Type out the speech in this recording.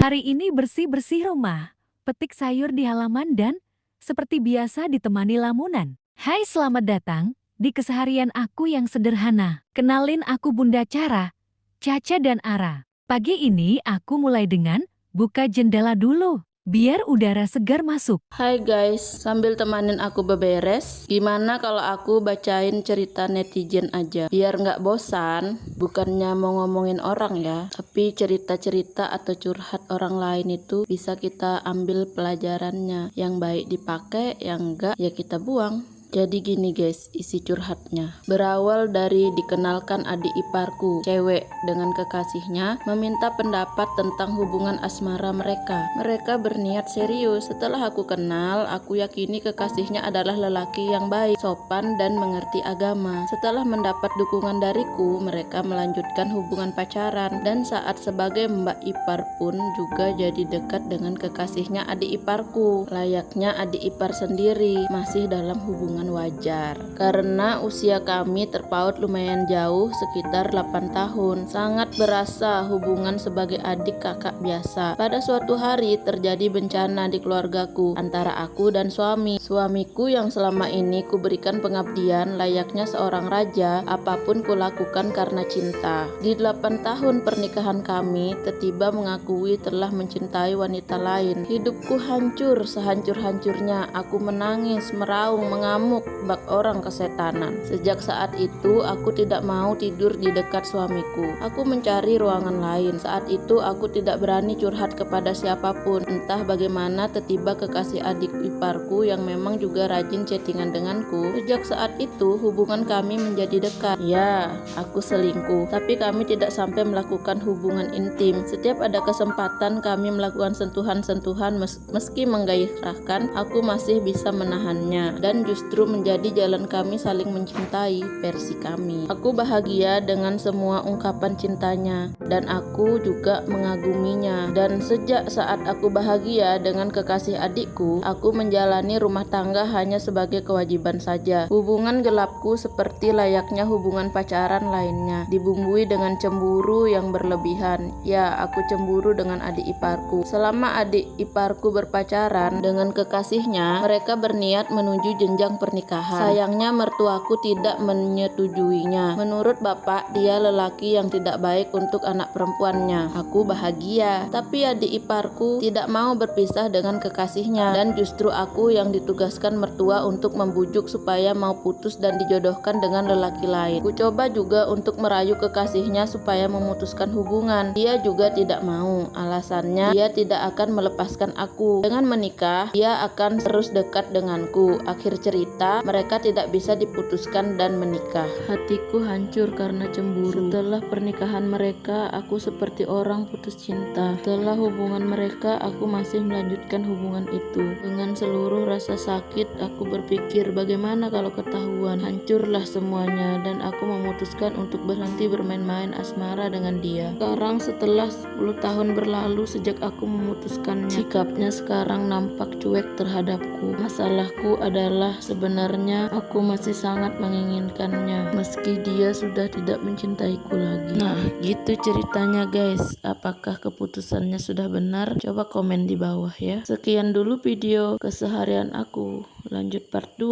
Hari ini bersih-bersih rumah, petik sayur di halaman dan seperti biasa ditemani lamunan. Hai, selamat datang di keseharian aku yang sederhana. Kenalin, aku Bunda Cara, Caca dan Ara. Pagi ini aku mulai dengan buka jendela dulu, biar udara segar masuk. Hai guys, sambil temanin aku beberes, gimana kalau aku bacain cerita netizen aja? Biar nggak bosan, bukannya mau ngomongin orang ya, tapi cerita-cerita atau curhat orang lain itu bisa kita ambil pelajarannya. Yang baik dipakai, yang enggak ya kita buang. Jadi gini guys, isi curhatnya. Berawal dari dikenalkan adik iparku, cewek dengan kekasihnya, meminta pendapat tentang hubungan asmara mereka. Mereka berniat serius. Setelah aku kenal, aku yakini kekasihnya adalah lelaki yang baik, sopan, dan mengerti agama. Setelah mendapat dukungan dariku, mereka melanjutkan hubungan pacaran. Dan saat sebagai mbak ipar pun juga jadi dekat dengan kekasihnya adik iparku. Layaknya adik ipar sendiri, masih dalam hubungan wajar. Karena usia kami terpaut lumayan jauh, sekitar 8 tahun. Sangat berasa hubungan sebagai adik kakak biasa. Pada suatu hari terjadi bencana di keluargaku antara aku dan suamiku yang selama ini kuberikan pengabdian layaknya seorang raja. Apapun kulakukan karena cinta. Di 8 tahun pernikahan kami, tiba-tiba mengakui telah mencintai wanita lain. Hidupku hancur sehancur-hancurnya. Aku menangis, meraung, mengamuk bak orang kesetanan. Sejak saat itu aku tidak mau tidur di dekat suamiku. Aku mencari ruangan lain. Saat itu aku tidak berani curhat kepada siapapun. Entah bagaimana tiba-tiba kekasih adik iparku yang memang juga rajin chattingan denganku. Sejak saat itu hubungan kami menjadi dekat. Ya, aku selingkuh, tapi kami tidak sampai melakukan hubungan intim. Setiap ada kesempatan kami melakukan sentuhan-sentuhan meski menggairahkan, aku masih bisa menahannya. Dan justru menjadi jalan kami saling mencintai versi kami. Aku bahagia dengan semua ungkapan cintanya dan aku juga mengaguminya. Dan sejak saat aku bahagia dengan kekasih adikku, aku menjalani rumah tangga hanya sebagai kewajiban saja. Hubungan gelapku seperti layaknya hubungan pacaran lainnya, dibumbui dengan cemburu yang berlebihan. Ya, aku cemburu dengan adik iparku. Selama adik iparku berpacaran dengan kekasihnya, mereka berniat menuju jenjang pernikahan. Sayangnya mertuaku tidak menyetujuinya. Menurut bapak, dia lelaki yang tidak baik untuk anak perempuannya. Aku bahagia, tapi adik iparku tidak mau berpisah dengan kekasihnya dan justru aku yang ditugaskan mertua untuk membujuk supaya mau putus dan dijodohkan dengan lelaki lain. Ku coba juga untuk merayu kekasihnya supaya memutuskan hubungan. Dia juga tidak mau. Alasannya dia tidak akan melepaskan aku. Dengan menikah, dia akan terus dekat denganku. Akhir cerita, mereka tidak bisa diputuskan dan menikah. Hatiku hancur karena cemburu. Setelah pernikahan mereka, aku seperti orang putus cinta. Setelah hubungan mereka, aku masih melanjutkan hubungan itu. Dengan seluruh rasa sakit, aku berpikir bagaimana kalau ketahuan. Hancurlah semuanya dan aku memutuskan untuk berhenti bermain-main asmara dengan dia. Sekarang setelah 10 tahun berlalu sejak aku memutuskannya, sikapnya sekarang nampak cuek terhadapku. Masalahku adalah sebenarnya aku masih sangat menginginkannya meski dia sudah tidak mencintaiku lagi. Nah, gitu ceritanya guys. Apakah keputusannya sudah benar? Coba komen di bawah ya. Sekian dulu video keseharian aku. Lanjut part 2.